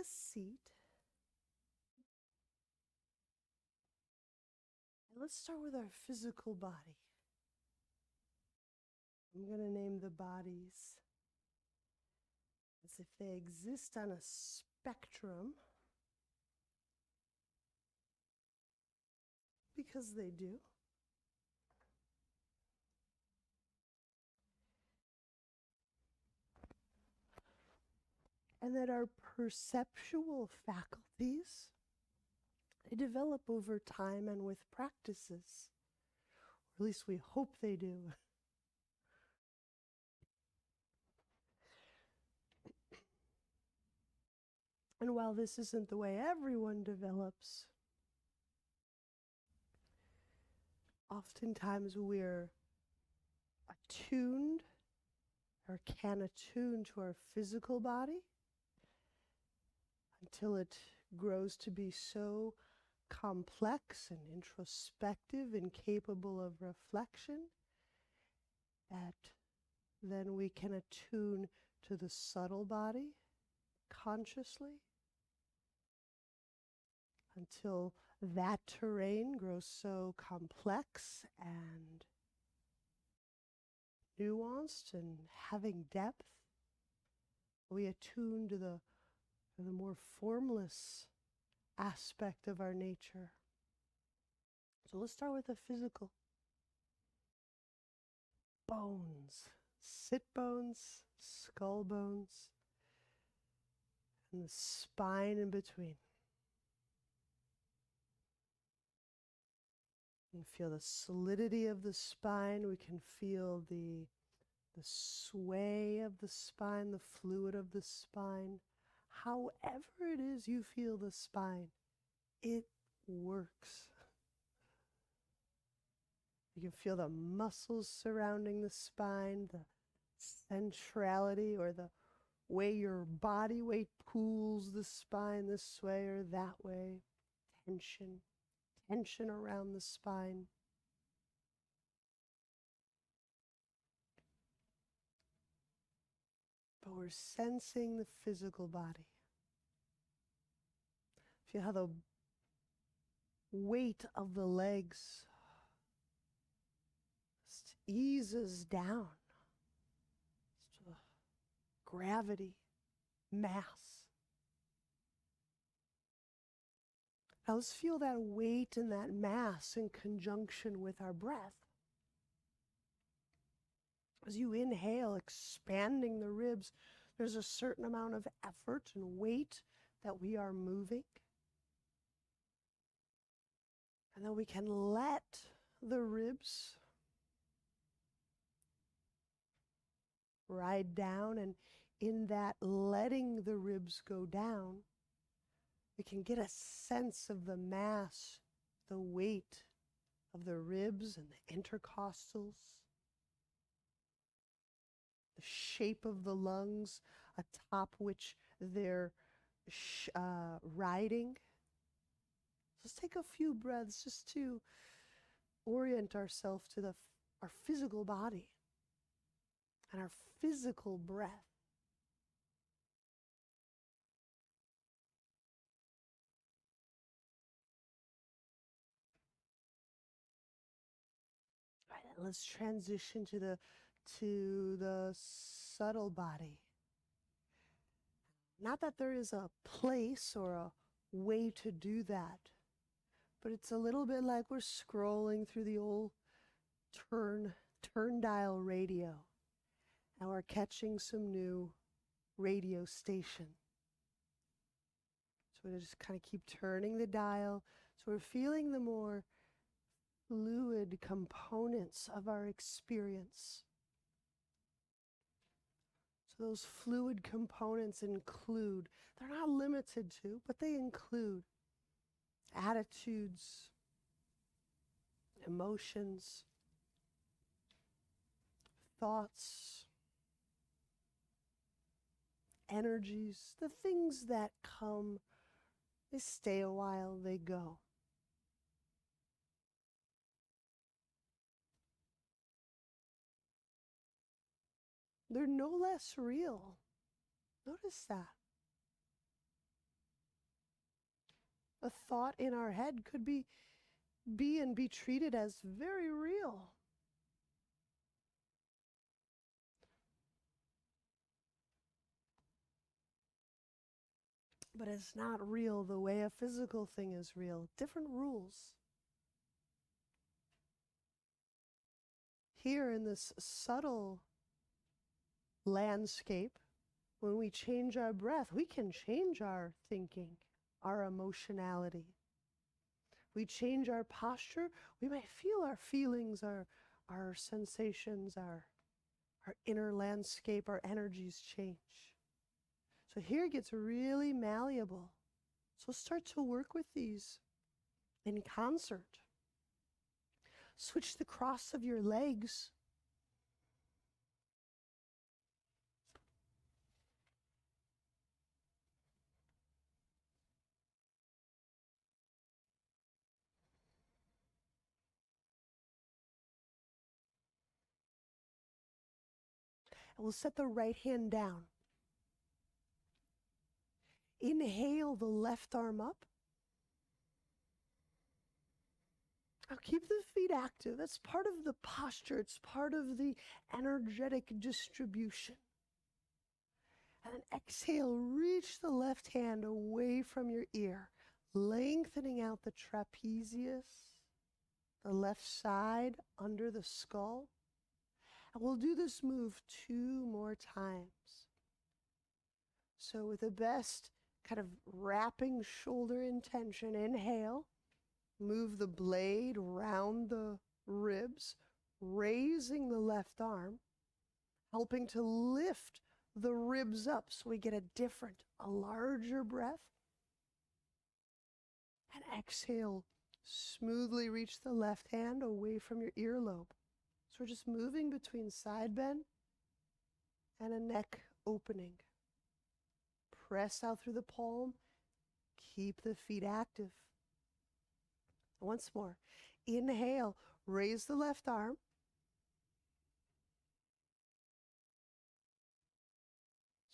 a seat. And let's start with our physical body. I'm going to name the bodies as if they exist on a spectrum, because they do. And that our perceptual faculties, they develop over time and with practices. Or at least we hope they do. And while this isn't the way everyone develops, oftentimes we're attuned or can attune to our physical body until it grows to be so complex and introspective and capable of reflection that then we can attune to the subtle body consciously until that terrain grows so complex and nuanced and having depth. We attune to the more formless aspect of our nature. So let's start with the physical. Bones, sit bones, skull bones, and the spine in between. You can feel the solidity of the spine. We can feel the sway of the spine, the fluid of the spine. However it is you feel the spine, it works. You can feel the muscles surrounding the spine, the centrality or the way your body weight pulls the spine this way or that way. Tension around the spine. But we're sensing the physical body. Feel how the weight of the legs just eases down. Just gravity, mass. Now let's feel that weight and that mass in conjunction with our breath. As you inhale, expanding the ribs, there's a certain amount of effort and weight that we are moving. And then we can let the ribs ride down, and in that letting the ribs go down, we can get a sense of the mass, the weight of the ribs and the intercostals, the shape of the lungs atop which they're riding. Let's take a few breaths just to orient ourselves to our physical body and our physical breath. All right, let's transition to the subtle body. Not that there is a place or a way to do that, but it's a little bit like we're scrolling through the old turn dial radio, and we're catching some new radio station. So we just kind of keep turning the dial. So we're feeling the more fluid components of our experience. So those fluid components include, they're not limited to, but they include attitudes, emotions, thoughts, energies, the things that come, they stay a while, they go. They're no less real. Notice that. A thought in our head could be and be treated as very real. But it's not real the way a physical thing is real. Different rules. Here in this subtle landscape, when we change our breath, we can change our thinking, our emotionality. We change our posture, we might feel our feelings, our sensations, our inner landscape, our energies change. So here it gets really malleable. So start to work with these in concert. Switch the cross of your legs. And we'll set the right hand down. Inhale the left arm up. Now keep the feet active. That's part of the posture. It's part of the energetic distribution. And then exhale, reach the left hand away from your ear, lengthening out the trapezius, the left side under the skull. And we'll do this move 2 more times. So with the best kind of wrapping shoulder intention, inhale, move the blade around the ribs, raising the left arm, helping to lift the ribs up so we get a larger breath. And exhale, smoothly reach the left hand away from your earlobe. So we're just moving between side bend and a neck opening. Press out through the palm. Keep the feet active. Once more. Inhale, raise the left arm.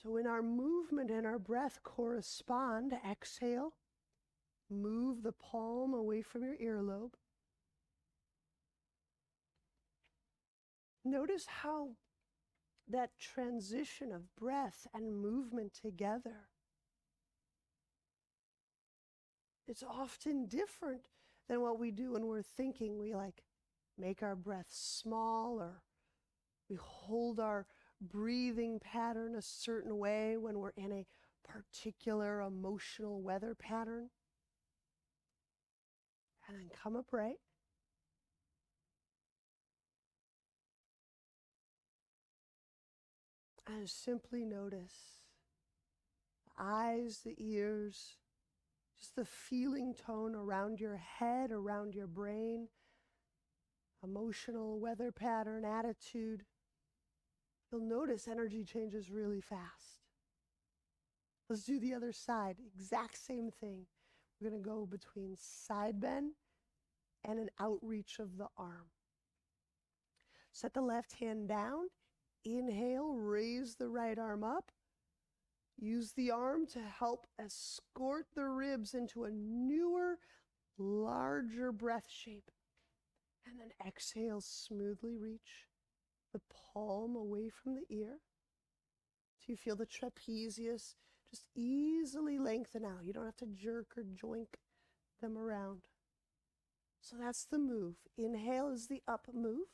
So when our movement and our breath correspond, exhale, move the palm away from your earlobe. Notice how that transition of breath and movement together, it's often different than what we do when we're thinking. We make our breath small, or we hold our breathing pattern a certain way when we're in a particular emotional weather pattern. And then come upright. And simply notice the eyes, the ears, just the feeling tone around your head, around your brain, emotional weather pattern, attitude. You'll notice energy changes really fast. Let's do the other side. Exact same thing. We're going to go between side bend and an outreach of the arm. Set the left hand down. Inhale, raise the right arm up. Use the arm to help escort the ribs into a newer, larger breath shape. And then exhale, smoothly reach the palm away from the ear. So you feel the trapezius just easily lengthen out. You don't have to jerk or joink them around. So that's the move. Inhale is the up move.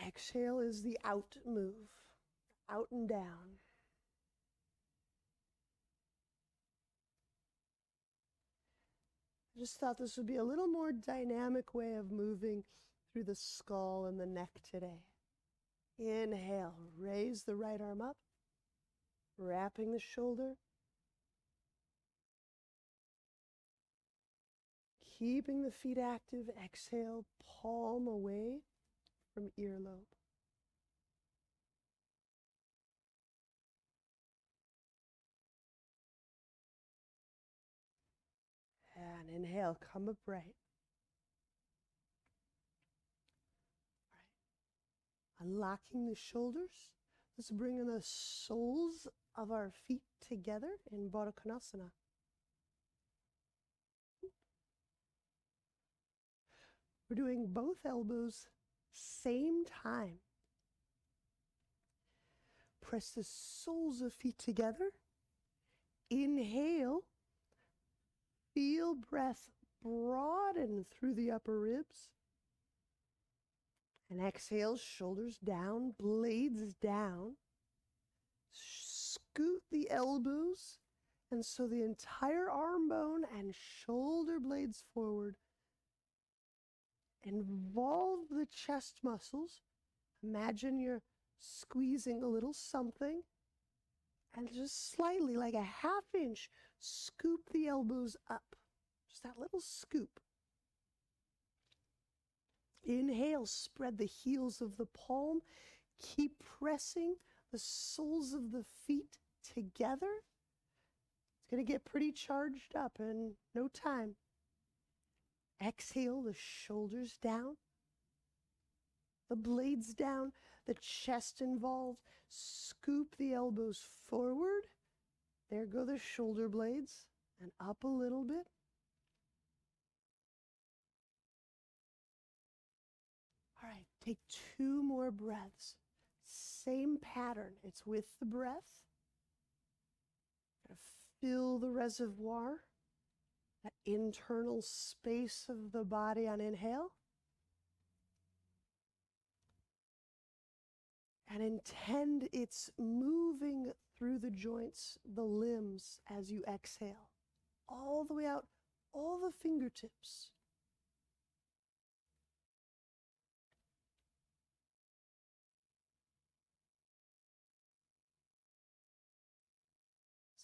Exhale is the out move, out and down. I just thought this would be a little more dynamic way of moving through the skull and the neck today. Inhale, raise the right arm up, wrapping the shoulder. Keeping the feet active, exhale, palm away from earlobe. And inhale, come upright. All right. Unlocking the shoulders, Let's bring the soles of our feet together in Baddha Konasana. We're doing both elbows same time. Press the soles of feet together. Inhale. Feel breath broaden through the upper ribs. And exhale, shoulders down, blades down. Scoot the elbows, and so the entire arm bone and shoulder blades forward. Involve the chest muscles. Imagine you're squeezing a little something, and just slightly, like a half inch, scoop the elbows up. Just that little scoop. Inhale, spread the heels of the palm. Keep pressing the soles of the feet together. It's going to get pretty charged up in no time. Exhale, the shoulders down, the blades down, the chest involved. Scoop the elbows forward. There go the shoulder blades, and up a little bit. All right, take 2 more breaths. Same pattern. It's with the breath. Fill the reservoir, that internal space of the body on inhale. And intend it's moving through the joints, the limbs as you exhale. All the way out, all the fingertips.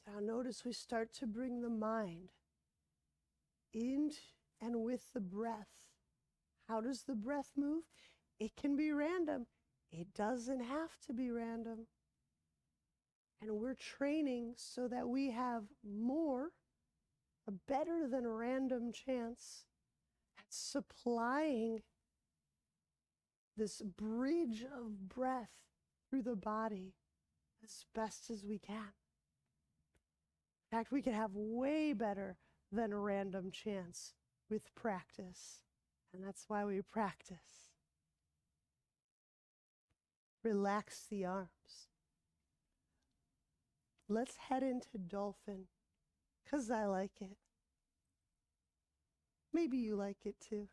Now notice we start to bring the mind in and with the breath. How does the breath move? It can be random. It doesn't have to be random. And we're training so that we have a better than random chance at supplying this bridge of breath through the body as best as we can. In fact, we can have way better than a random chance with practice. And that's why we practice. Relax the arms. Let's head into dolphin, because I like it. Maybe you like it too.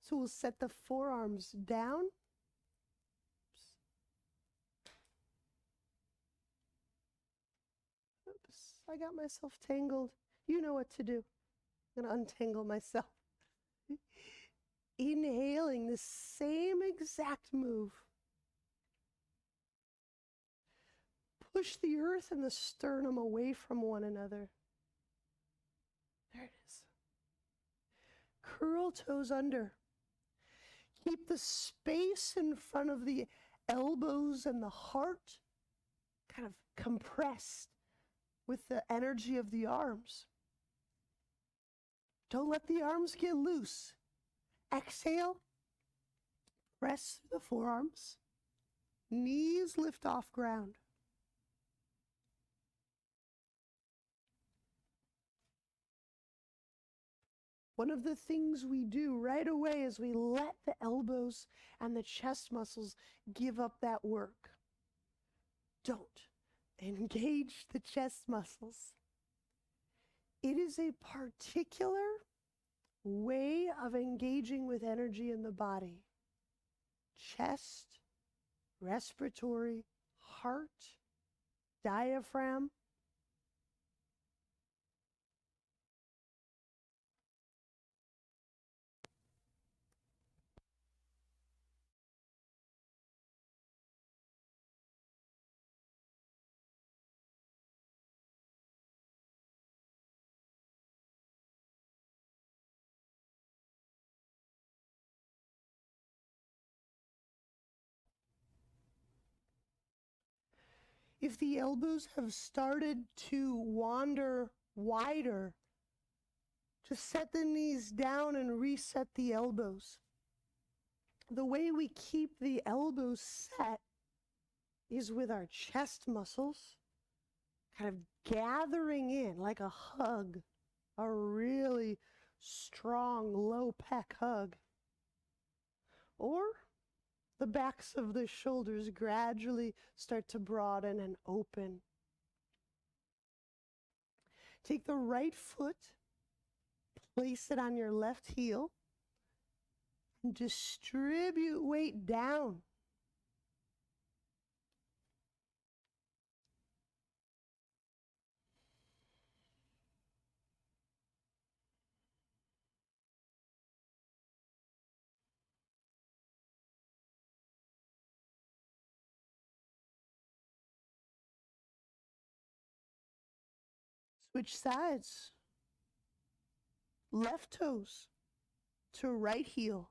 So we'll set the forearms down. I got myself tangled. You know what to do. I'm going to untangle myself. Inhaling the same exact move. Push the earth and the sternum away from one another. There it is. Curl toes under. Keep the space in front of the elbows and the heart kind of compressed with the energy of the arms. Don't let the arms get loose. Exhale, press the forearms, knees lift off ground. One of the things we do right away is we let the elbows and the chest muscles give up that work. Don't. Engage the chest muscles. It is a particular way of engaging with energy in the body. Chest, respiratory, heart, diaphragm. If the elbows have started to wander wider, just set the knees down and reset the elbows. The way we keep the elbows set is with our chest muscles kind of gathering in like a hug, a really strong low pec hug. Or the backs of the shoulders gradually start to broaden and open. Take the right foot, place it on your left heel, and distribute weight down. Switch sides. Left toes to right heel.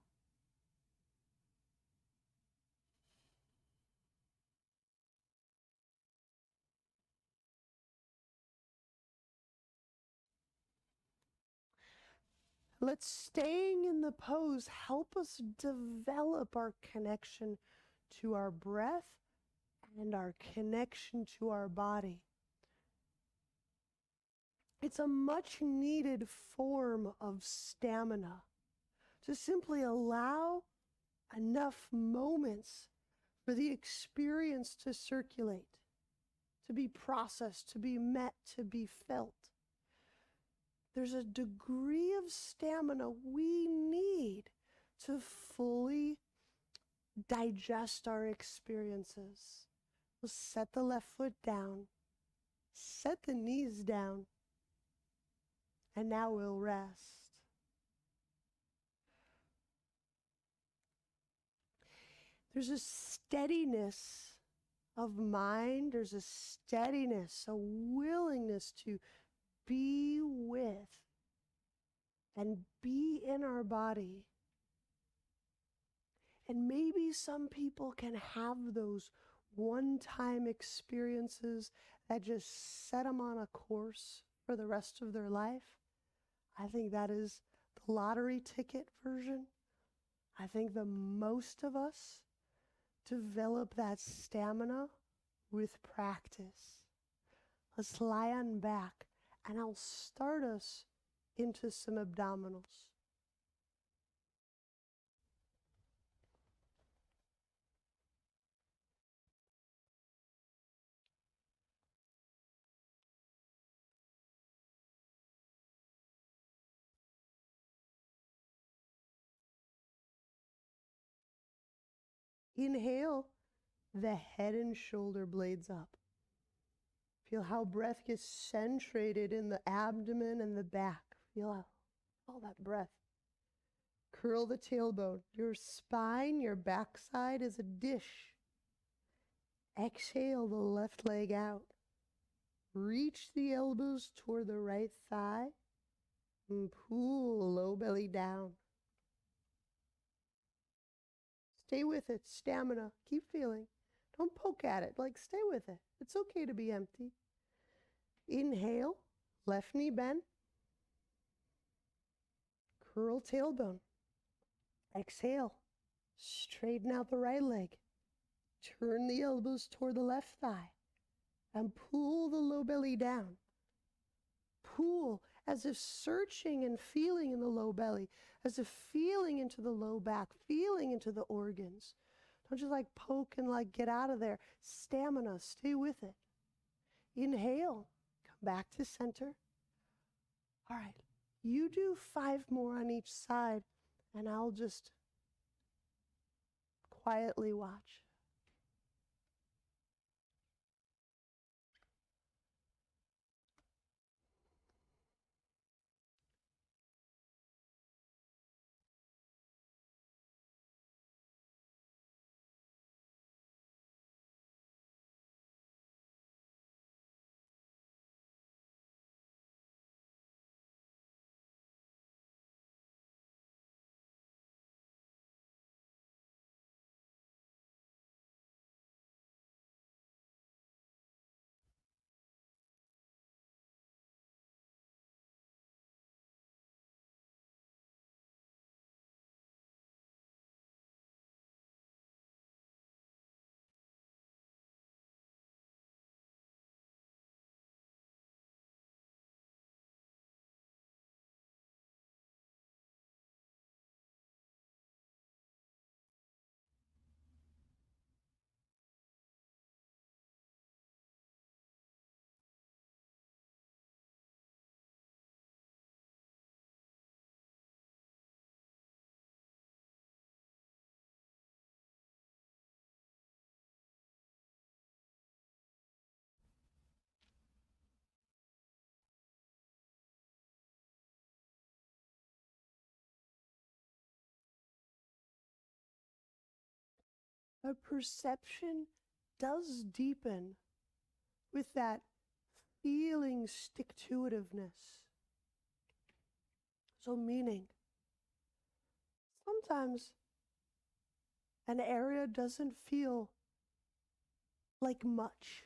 Let staying in the pose help us develop our connection to our breath and our connection to our body. It's a much needed form of stamina to simply allow enough moments for the experience to circulate, to be processed, to be met, to be felt. There's a degree of stamina we need to fully digest our experiences. We'll set the left foot down, set the knees down, and now we'll rest. There's a steadiness of mind, there's a steadiness, a willingness to be with and be in our body. And maybe some people can have those one-time experiences that just set them on a course for the rest of their life. I think that is the lottery ticket version. I think the most of us develop that stamina with practice. Let's lie on back, and I'll start us into some abdominals. Inhale, the head and shoulder blades up. Feel how breath gets centrated in the abdomen and the back. Feel all that breath. Curl the tailbone. Your spine, your backside is a dish. Exhale the left leg out. Reach the elbows toward the right thigh and pull low belly down. Stay with it. Stamina. Keep feeling. Don't poke at it. Stay with it. It's okay to be empty. Inhale, left knee bend. Curl tailbone. Exhale, straighten out the right leg. Turn the elbows toward the left thigh and pull the low belly down. Pull as if searching and feeling in the low belly, as if feeling into the low back, feeling into the organs. Don't just poke and get out of there. Stamina, stay with it. Inhale, come back to center. All right, you do 5 more on each side, and I'll just quietly watch. a perception does deepen with that feeling stick-to-itiveness. So meaning, sometimes an area doesn't feel like much.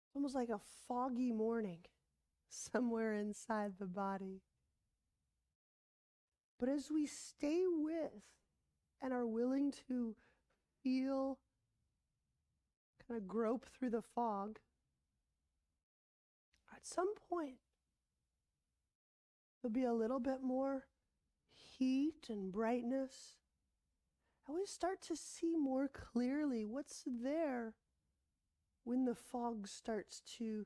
It's almost like a foggy morning somewhere inside the body. But as we stay with and are willing to feel, kind of grope through the fog, at some point there'll be a little bit more heat and brightness, and we start to see more clearly what's there when the fog starts to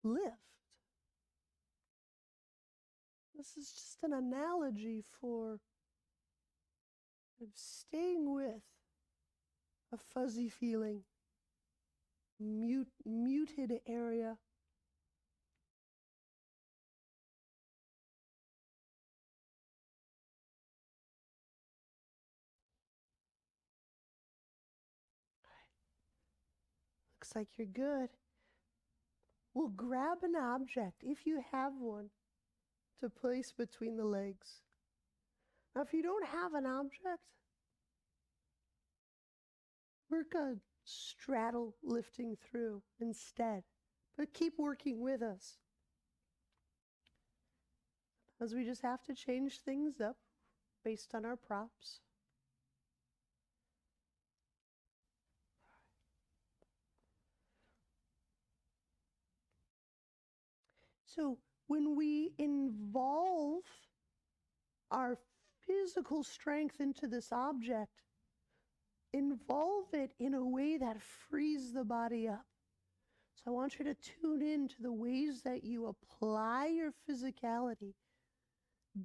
lift. This is just an analogy for staying with a fuzzy feeling, muted area. Looks like you're good. We'll grab an object, if you have one, to place between the legs. Now, if you don't have an object, work on straddle lifting through instead, but keep working with us, as we just have to change things up based on our props. So when we involve our physical strength into this object, involve it in a way that frees the body up. So I want you to tune in to the ways that you apply your physicality.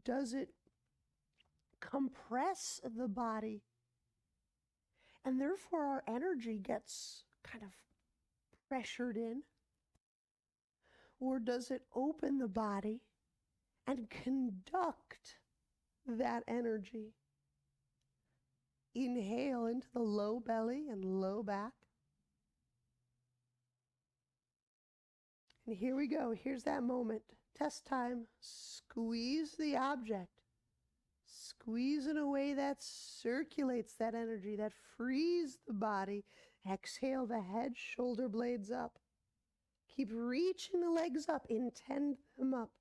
Does it compress the body? And therefore our energy gets kind of pressured in? Or does it open the body and conduct that energy? Inhale into the low belly and low back. And here we go. Here's that moment. Test time. Squeeze the object. Squeeze in a way that circulates that energy, that frees the body. Exhale the head, shoulder blades up. Keep reaching the legs up. Intend them up.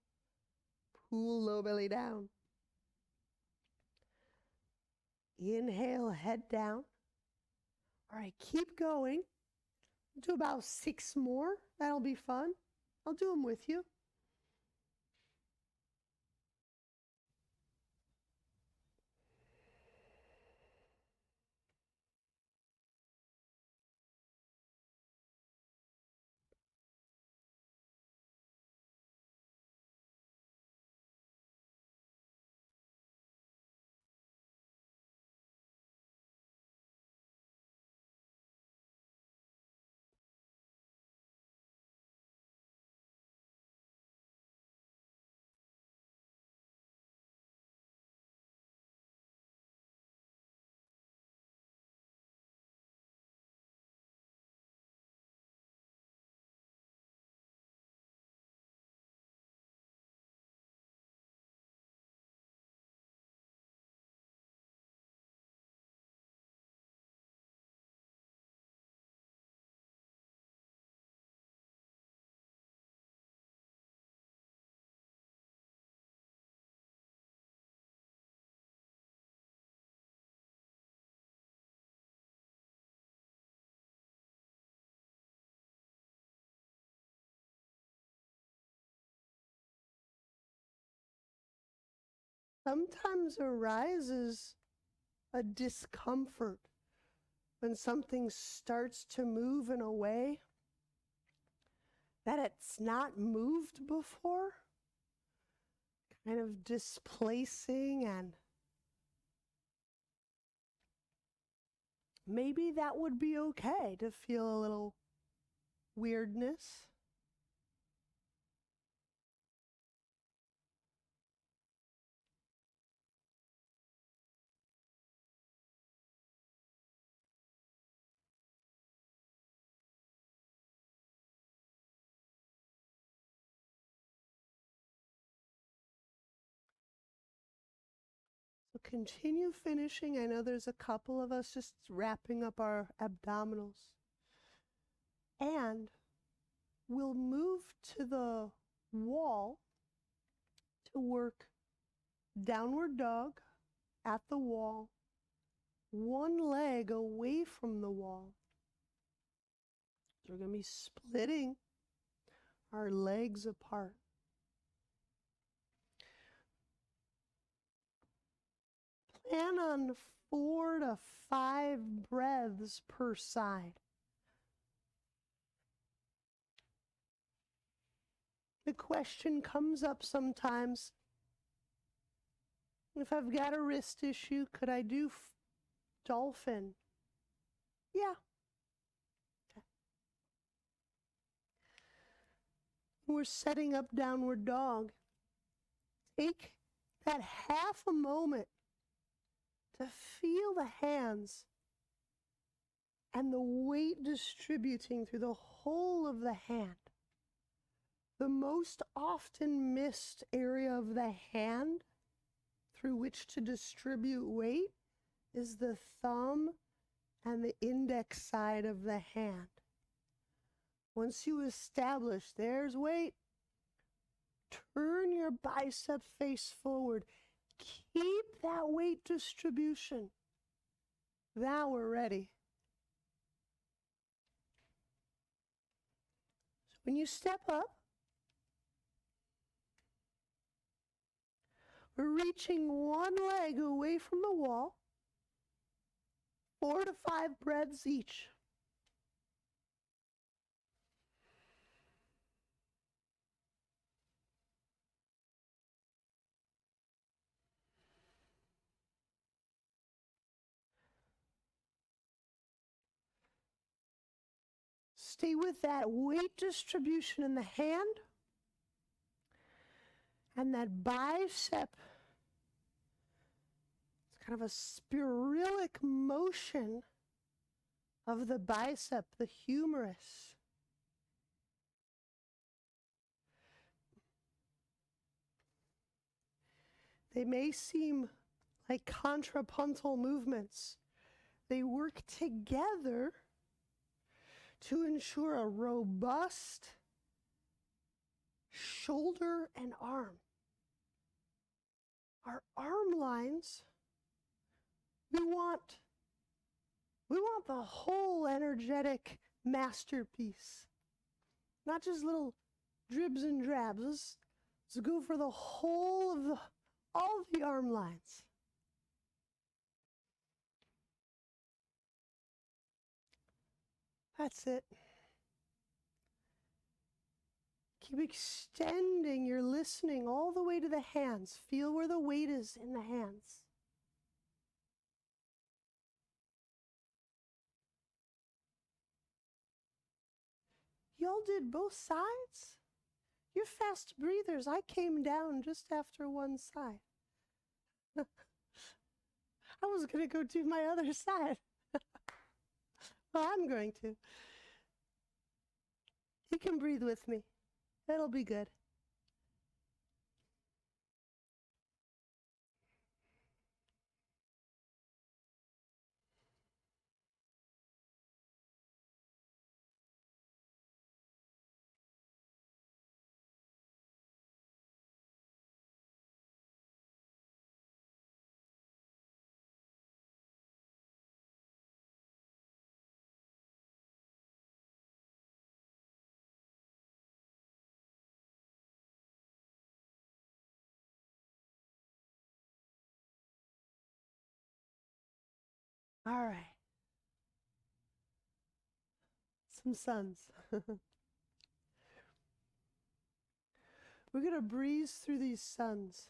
Pull low belly down. Inhale, head down. All right, keep going. Do about 6 more. That'll be fun. I'll do them with you. Sometimes arises a discomfort when something starts to move in a way that it's not moved before, kind of displacing, and maybe that would be okay to feel a little weirdness. continue finishing. I know there's a couple of us just wrapping up our abdominals. And we'll move to the wall to work downward dog at the wall, one leg away from the wall. So we're going to be splitting our legs apart. Plan on 4 to 5 breaths per side. The question comes up sometimes, if I've got a wrist issue, could I do dolphin? Yeah. Okay. We're setting up downward dog. Take that half a moment to feel the hands and the weight distributing through the whole of the hand. The most often missed area of the hand through which to distribute weight is the thumb and the index side of the hand. Once you establish there's weight, turn your bicep face forward. Keep that weight distribution. Now we're ready. So when you step up, we're reaching one leg away from the wall, 4 to 5 breaths each. Stay with that weight distribution in the hand and that bicep. It's kind of a spiralic motion of the bicep, the humerus. They may seem like contrapuntal movements. They work together to ensure a robust shoulder and arm. Our arm lines, we want the whole energetic masterpiece, not just little dribs and drabs. Let's go for the whole of all of the arm lines. That's it. Keep extending your listening all the way to the hands. Feel where the weight is in the hands. Y'all did both sides? You're fast breathers. I came down just after one side. I was going to go do my other side. Well, I'm going to. You can breathe with me. It'll be good. All right. Some suns. We're going to breeze through these suns.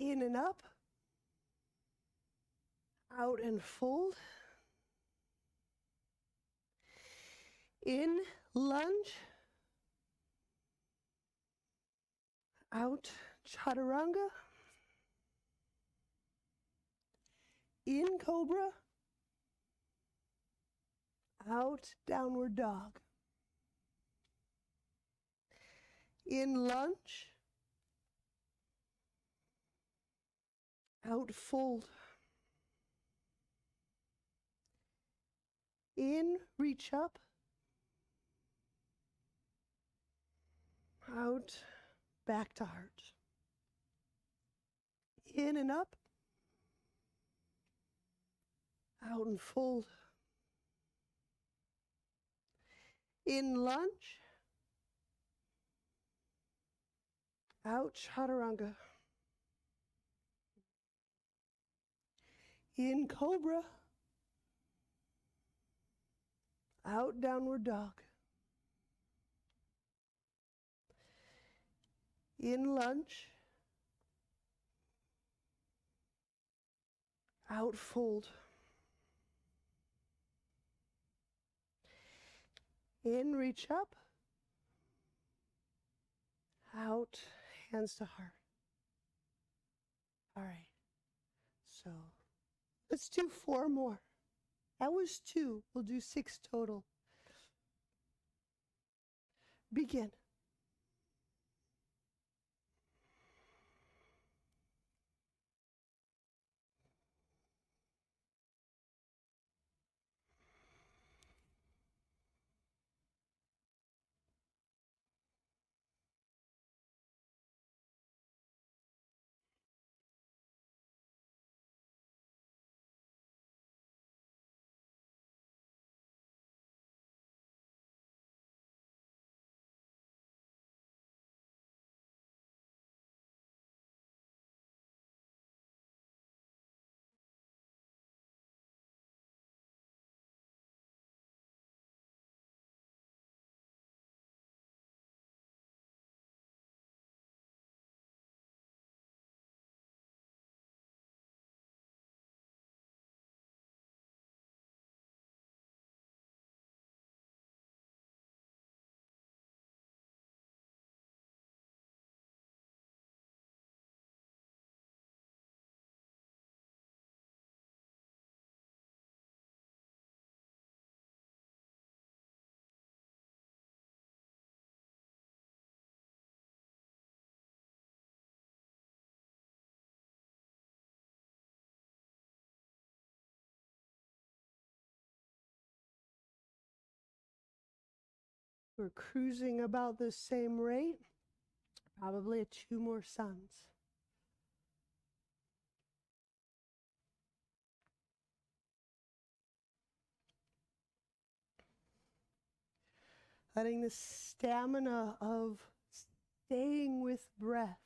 In and up. Out and fold. In, lunge. Out, chaturanga. In, cobra. Out, downward dog. In lunge. Out, fold. In, reach up. Out, back to heart. In and up. Out and fold. In lunge. Out, chaturanga. In cobra. Out, downward dog. In lunge. Out, fold. In, reach up. Out, hands to heart. All right. So let's do 4 more. That was 2. We'll do 6 total. Begin. We're cruising about the same rate. Probably 2 more suns. Letting the stamina of staying with breath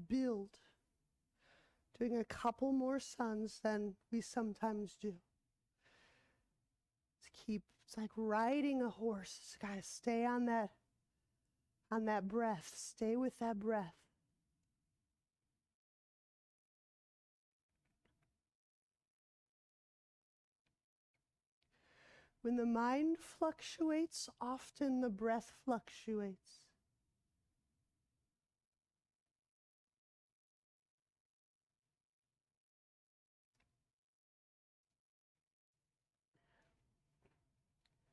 build. Doing a couple more suns than we sometimes do. It's like riding a horse. It's got to stay on that breath. Stay with that breath. When the mind fluctuates, often the breath fluctuates.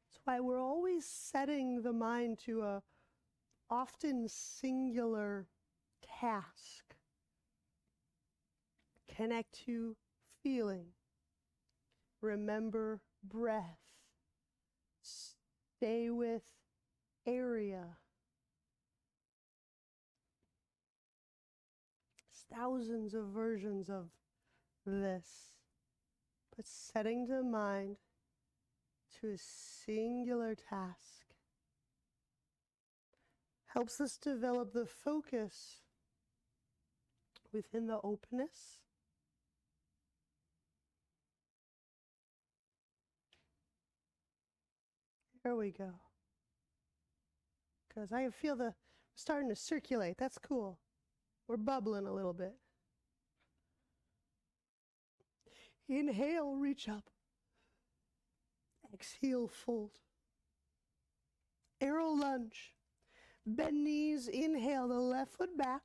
That's why we're always setting the mind to a often singular task. Connect to feeling. Remember breath. Stay with area. There's thousands of versions of this. But setting the mind to a singular task helps us develop the focus within the openness. There we go. Because I feel the starting to circulate. That's cool. We're bubbling a little bit. Inhale, reach up. Exhale, fold. Arrow lunge. Bend knees, inhale the left foot back,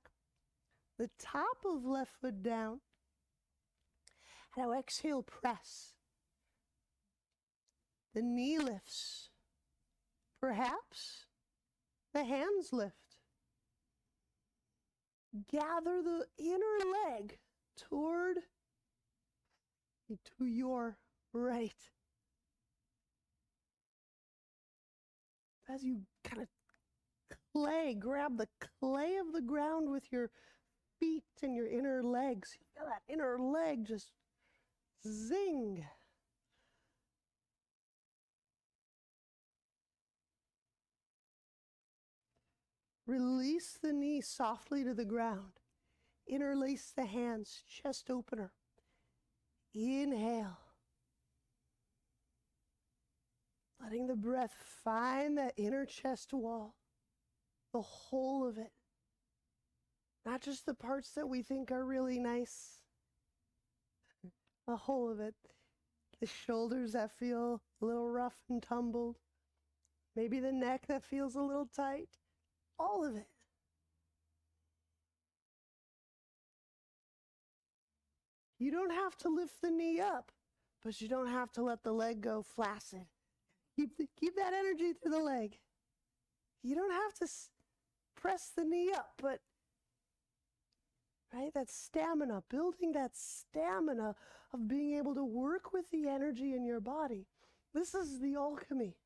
the top of left foot down. And now exhale, press. The knee lifts. Perhaps the hands lift. Gather the inner leg to your right. As you kind of grab the clay of the ground with your feet and your inner legs. You feel that inner leg just zing. Release the knee softly to the ground. Interlace the hands, chest opener. Inhale. Letting the breath find that inner chest wall, the whole of it. Not just the parts that we think are really nice, the whole of it. The shoulders that feel a little rough and tumbled. Maybe the neck that feels a little tight. All of it. You don't have to lift the knee up, but you don't have to let the leg go flaccid. Keep that energy through the leg. You don't have to press the knee up, but right, that stamina, building that stamina of being able to work with the energy in your body. This is the alchemy,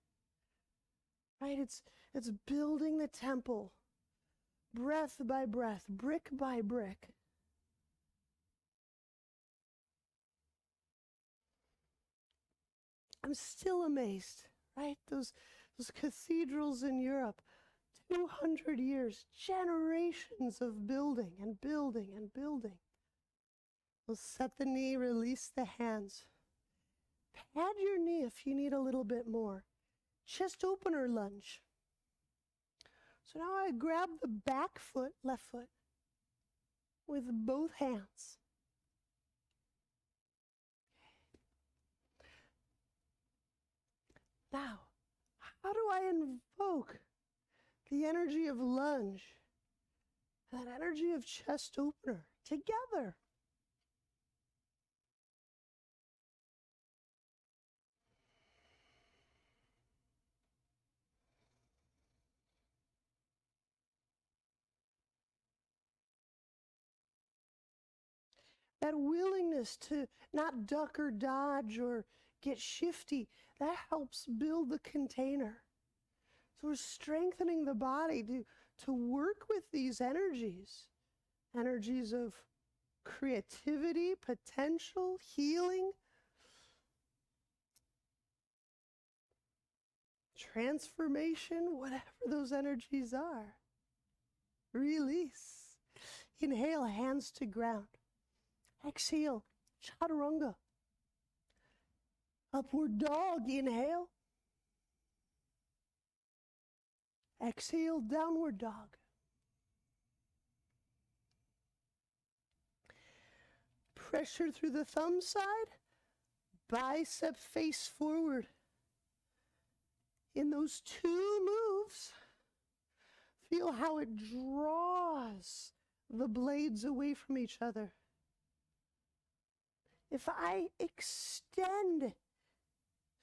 right? It's building the temple, breath by breath, brick by brick. I'm still amazed, right? Those cathedrals in Europe, 200 years, generations of building and building and building. We'll set the knee, release the hands. Pad your knee if you need a little bit more. Chest opener lunge. So now I grab the back foot, left foot, with both hands. Now, how do I invoke the energy of lunge, that energy of chest opener together? That willingness to not duck or dodge or get shifty, that helps build the container. So we're strengthening the body to work with these energies of creativity, potential, healing, transformation, whatever those energies are. Release. Inhale, hands to ground. Exhale, chaturanga. Upward dog, inhale. Exhale, downward dog. Pressure through the thumb side, bicep face forward. In those two moves, feel how it draws the blades away from each other. If I extend,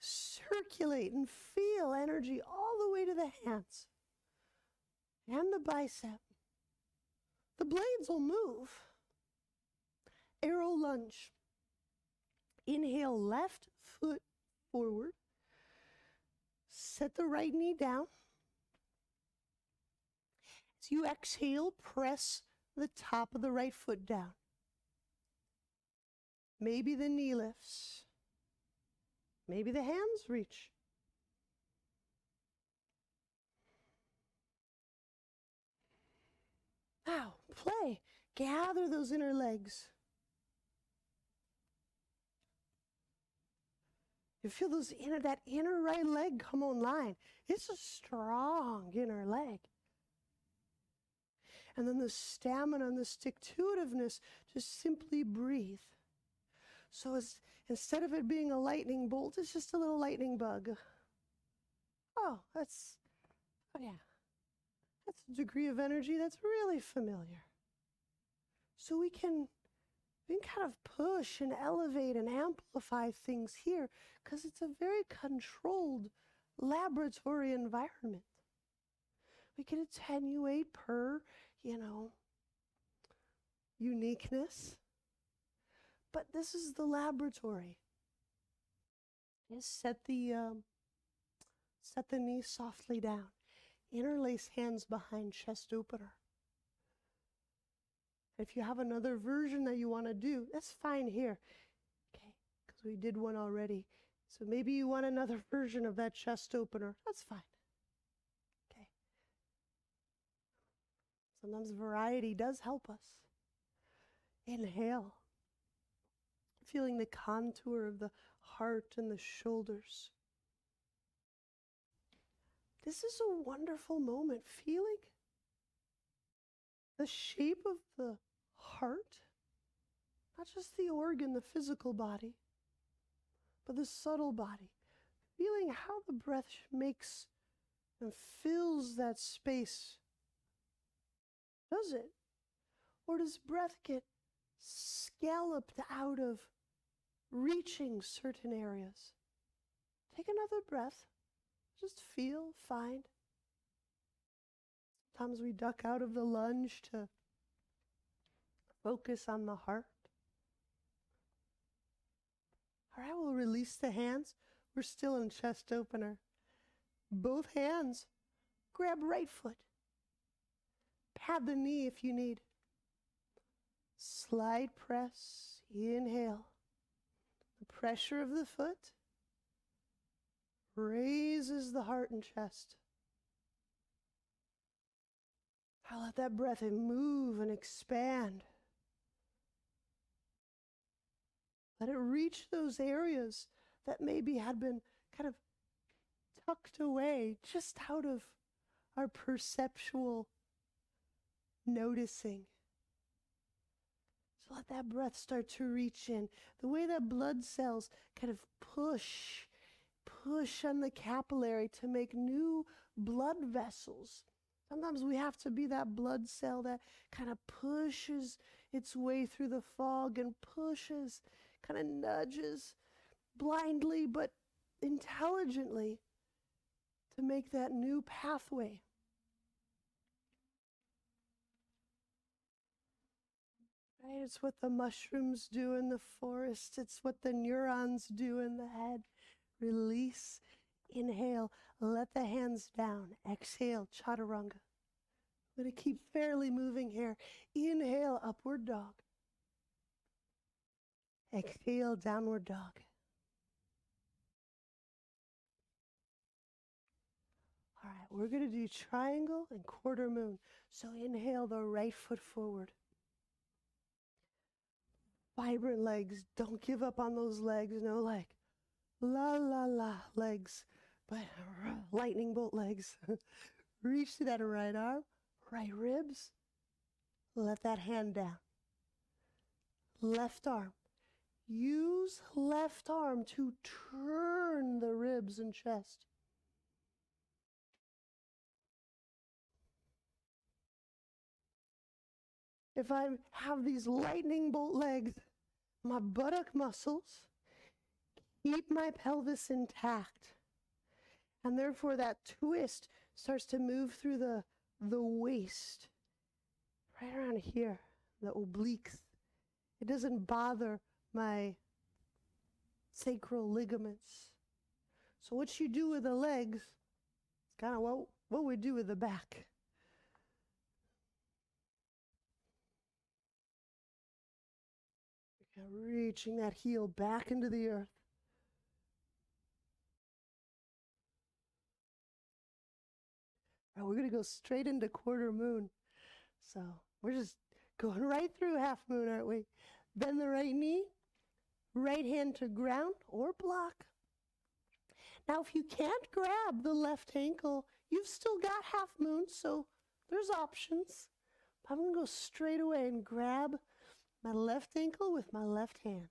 circulate, and feel energy all the way to the hands and the bicep, the blades will move. Arrow lunge. Inhale, left foot forward. Set the right knee down. As you exhale, press the top of the right foot down. Maybe the knee lifts. Maybe the hands reach. Now, play. Gather those inner legs. You feel that inner right leg come online. It's a strong inner leg. And then the stamina and the stick-to-itiveness, just simply breathe. So instead of it being a lightning bolt, it's just a little lightning bug. Oh yeah. That's a degree of energy that's really familiar. So we can We can kind of push and elevate and amplify things here because it's a very controlled laboratory environment. We can attenuate per, uniqueness. But this is the laboratory. Just set the knees softly down. Interlace hands behind chest opener. If you have another version that you want to do, that's fine here. Okay, because we did one already. So maybe you want another version of that chest opener. That's fine. Okay. Sometimes variety does help us. Inhale. Feeling the contour of the heart and the shoulders. This is a wonderful moment. Feeling the shape of the heart, not just the organ, the physical body, but the subtle body. Feeling how the breath makes and fills that space. Does it? Or does breath get scalloped out of reaching certain areas? Take another breath. Just feel, find. Sometimes we duck out of the lunge to focus on the heart. All right, we'll release the hands. We're still in chest opener. Both hands. Grab right foot. Pad the knee if you need. Slide press. Inhale. The pressure of the foot raises the heart and chest. I'll let that breath move and expand. Let it reach those areas that maybe had been kind of tucked away just out of our perceptual noticing. So let that breath start to reach in. The way that blood cells kind of push on the capillary to make new blood vessels. Sometimes we have to be that blood cell that kind of pushes its way through the fog and pushes, kind of nudges blindly but intelligently to make that new pathway. Right? It's what the mushrooms do in the forest. It's what the neurons do in the head. Release, inhale, let the hands down. Exhale, chaturanga. I'm going to keep fairly moving here. Inhale, upward dog. Exhale, downward dog. All right, we're going to do triangle and quarter moon. So inhale the right foot forward. Vibrant legs. Don't give up on those legs. No, like la la la legs, but lightning bolt legs. Reach to that right arm, right ribs. Let that hand down. Left arm. Use left arm to turn the ribs and chest. If I have these lightning bolt legs, my buttock muscles keep my pelvis intact. And therefore that twist starts to move through the waist, right around here, the obliques. It doesn't bother my sacral ligaments. So what you do with the legs is kind of what we do with the back. Reaching that heel back into the earth. Right, we're going to go straight into quarter moon. So we're just going right through half moon, aren't we? Bend the right knee, right hand to ground or block. Now, if you can't grab the left ankle, you've still got half moon, so there's options. I'm going to go straight away and grab my left ankle with my left hand.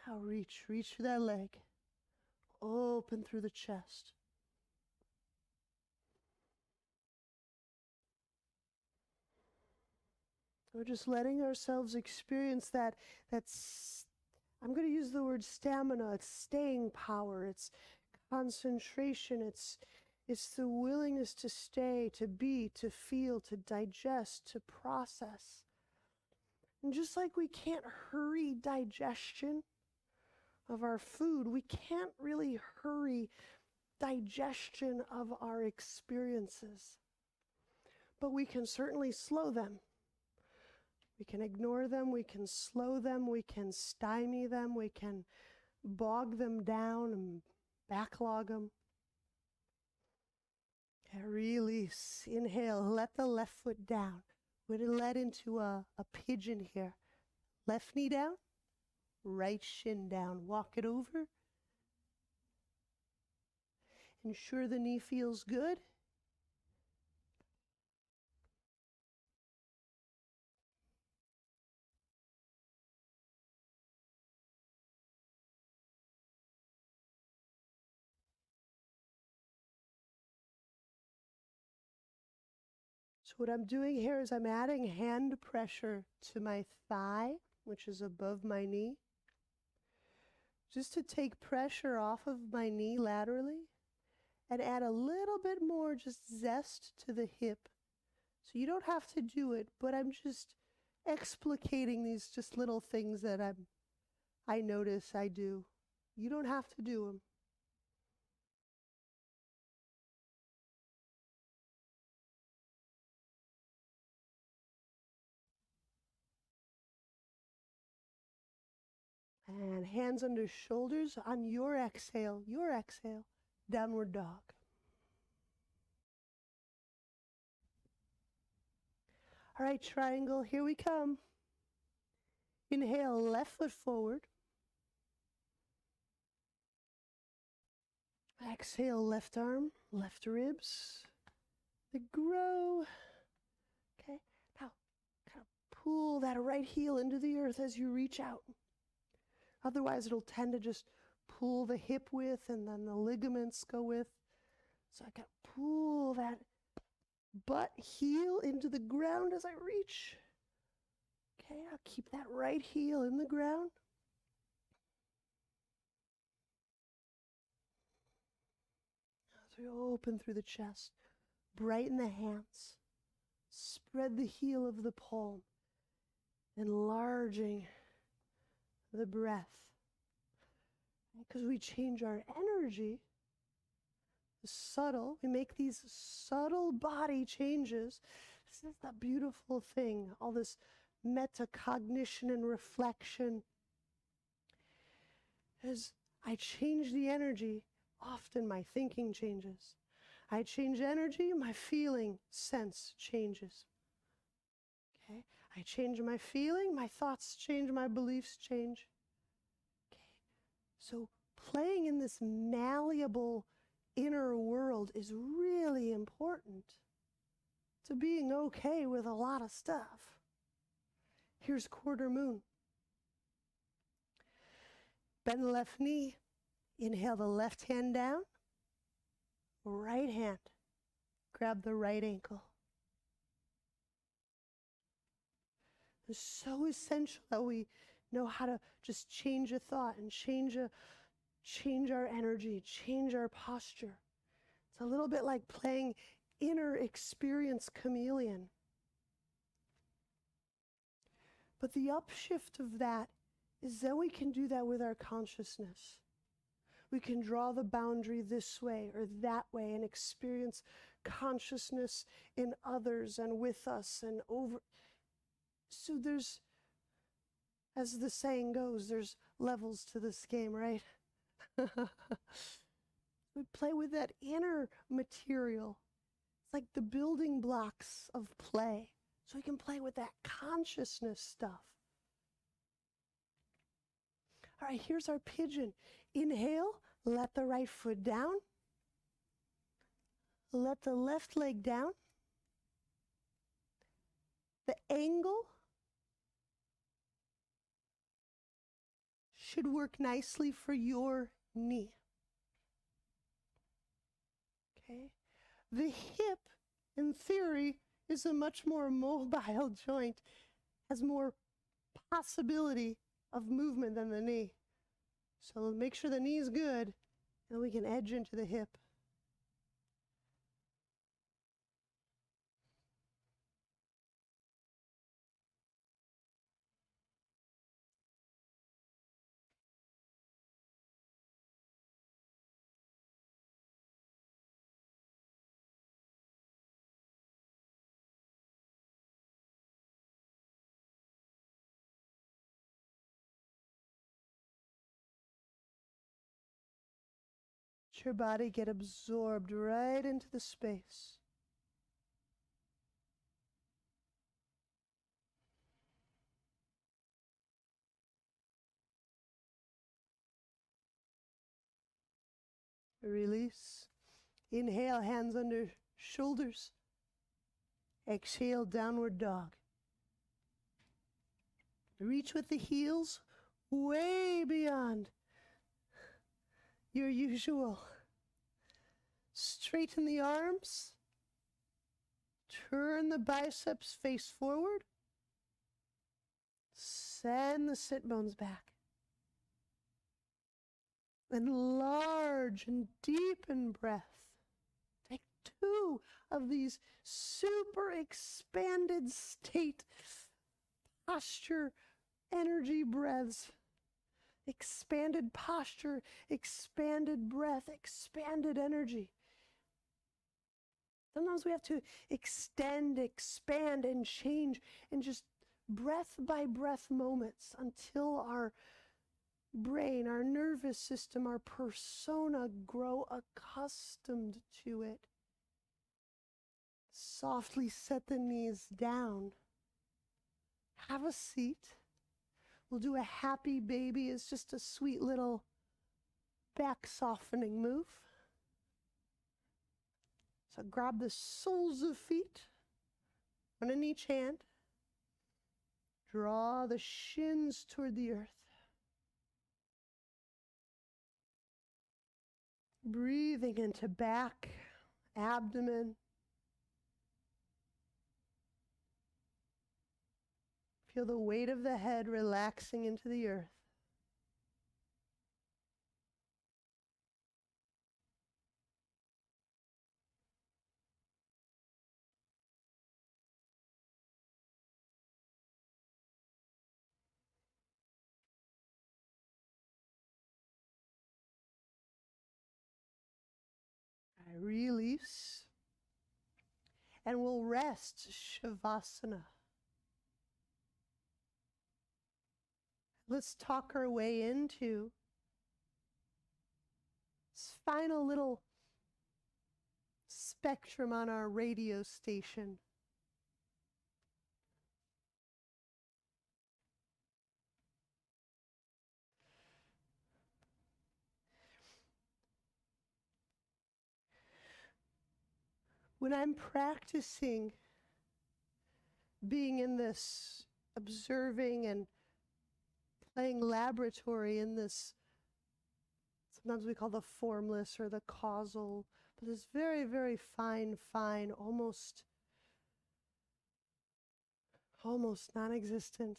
I'll reach through that leg. Open through the chest. We're just letting ourselves experience I'm going to use the word stamina. It's staying power. It's concentration. It's the willingness to stay, to be, to feel, to digest, to process. And just like we can't hurry digestion of our food, we can't really hurry digestion of our experiences. But we can certainly slow them. We can ignore them, we can slow them, we can stymie them, we can bog them down and backlog them. Okay, release, inhale, let the left foot down. We're going to let into a pigeon here. Left knee down, right shin down. Walk it over. Ensure the knee feels good. So what I'm doing here is I'm adding hand pressure to my thigh, which is above my knee, just to take pressure off of my knee laterally and add a little bit more just zest to the hip. So you don't have to do it, but I'm just explicating these just little things that I notice I do. You don't have to do them. And hands under shoulders on your exhale, downward dog. All right, triangle, here we come. Inhale, left foot forward. Exhale, left arm, left ribs. The grow. Okay, now kind of pull that right heel into the earth as you reach out. Otherwise, it'll tend to just pull the hip with and then the ligaments go with. So I got to pull that butt heel into the ground as I reach. Okay, I'll keep that right heel in the ground. As we open through the chest, brighten the hands, spread the heel of the palm, enlarging the breath. Because we change our energy, we make these subtle body changes. This is the beautiful thing, all this metacognition and reflection. As I change the energy, often my thinking changes. I change energy, my feeling sense changes. Okay, I change my feeling, my thoughts change, my beliefs change. Okay, so playing in this malleable inner world is really important to being okay with a lot of stuff. Here's quarter moon. Bend the left knee. Inhale the left hand down. Right hand. Grab the right ankle. It's so essential that we know how to just change a thought and change our energy, change our posture. It's a little bit like playing inner experience chameleon. But the upshift of that is then we can do that with our consciousness. We can draw the boundary this way or that way and experience consciousness in others and with us and over. So there's, as the saying goes, there's levels to this game, right? We play with that inner material. It's like the building blocks of play. So we can play with that consciousness stuff. All right, here's our pigeon. Inhale, let the right foot down. Let the left leg down. The angle should work nicely for your knee. Okay? The hip, in theory, is a much more mobile joint has more possibility of movement than the knee. So make sure the knee is good, and we can edge into the hip. Let your body get absorbed right into the space. Release. Inhale, hands under shoulders. Exhale, downward dog. Reach with the heels way beyond your usual. Straighten the arms. Turn the biceps face forward. Send the sit bones back. Enlarge and deepen breath. Take 2 of these super expanded state posture energy breaths. Expanded posture, expanded breath, expanded energy. Sometimes we have to extend, expand, and change in just breath by breath moments until our brain, our nervous system, our persona grow accustomed to it. Softly set the knees down. Have a seat. We'll do a happy baby. It's just a sweet little back softening move. So grab the soles of feet, one in each hand. Draw the shins toward the earth. Breathing into back, abdomen. Feel the weight of the head relaxing into the earth. I release. And we'll rest, Shavasana. Let's talk our way into this final little spectrum on our radio station. When I'm practicing being in this observing and playing laboratory in this, sometimes we call the formless or the causal, but this very, very fine, almost non-existent,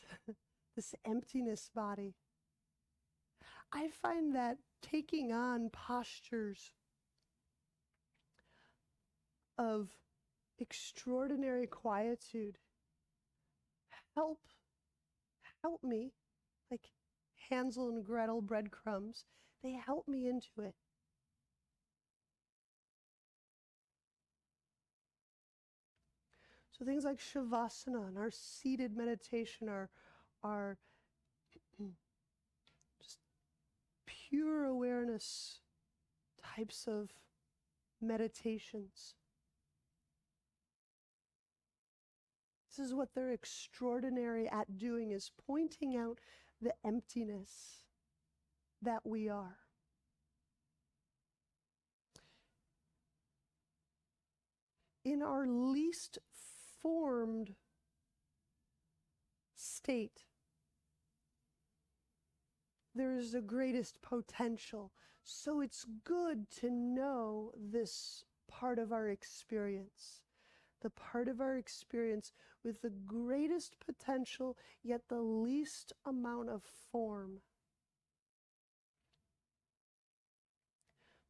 this emptiness body. I find that taking on postures of extraordinary quietude help me, like Hansel and Gretel breadcrumbs, they help me into it. So things like Shavasana and our seated meditation are just pure awareness types of meditations. This is what they're extraordinary at doing, is pointing out the emptiness that we are. In our least formed state, there is the greatest potential. So it's good to know this part of our experience. the part of our experience with the greatest potential, yet the least amount of form.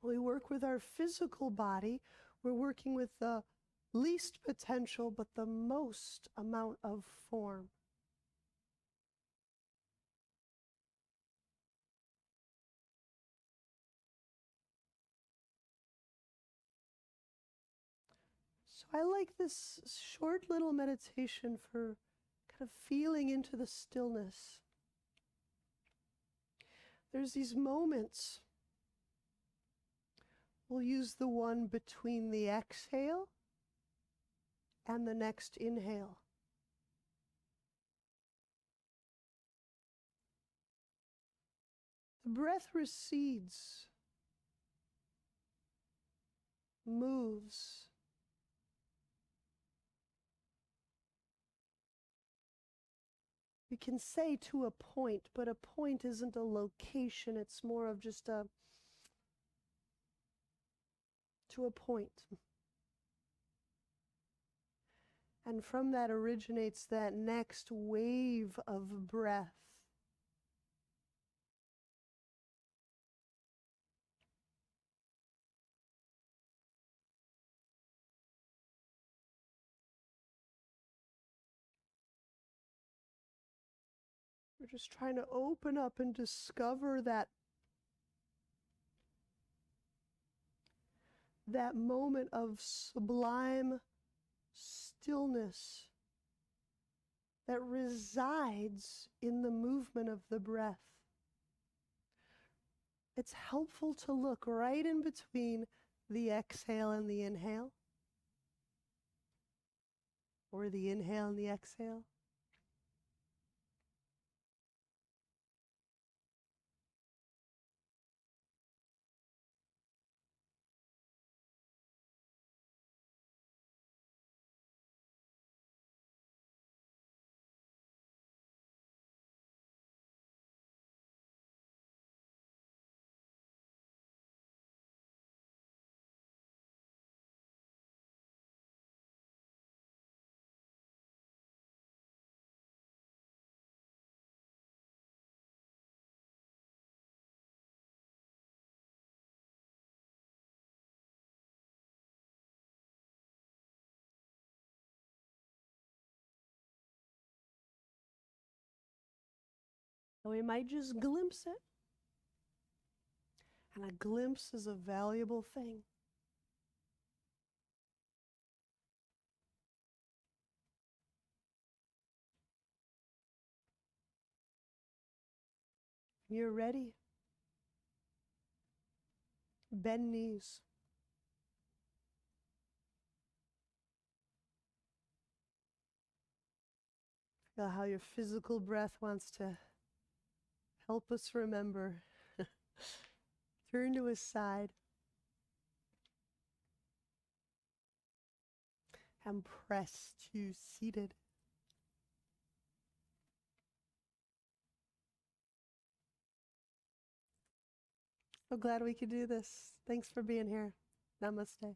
When we work with our physical body, we're working with the least potential, but the most amount of form. So I like this short little meditation for kind of feeling into the stillness. There's these moments. We'll use the one between the exhale and the next inhale. The breath recedes, moves. We can say to a point, but a point isn't a location, it's more of just to a point. And from that originates that next wave of breath. We're just trying to open up and discover that moment of sublime stillness that resides in the movement of the breath. It's helpful to look right in between the exhale and the inhale, or the inhale and the exhale. And we might just glimpse it. And a glimpse is a valuable thing. You're ready. Bend knees. Feel how your physical breath wants to help us remember. Turn to his side. And press to seated. So glad we could do this. Thanks for being here. Namaste.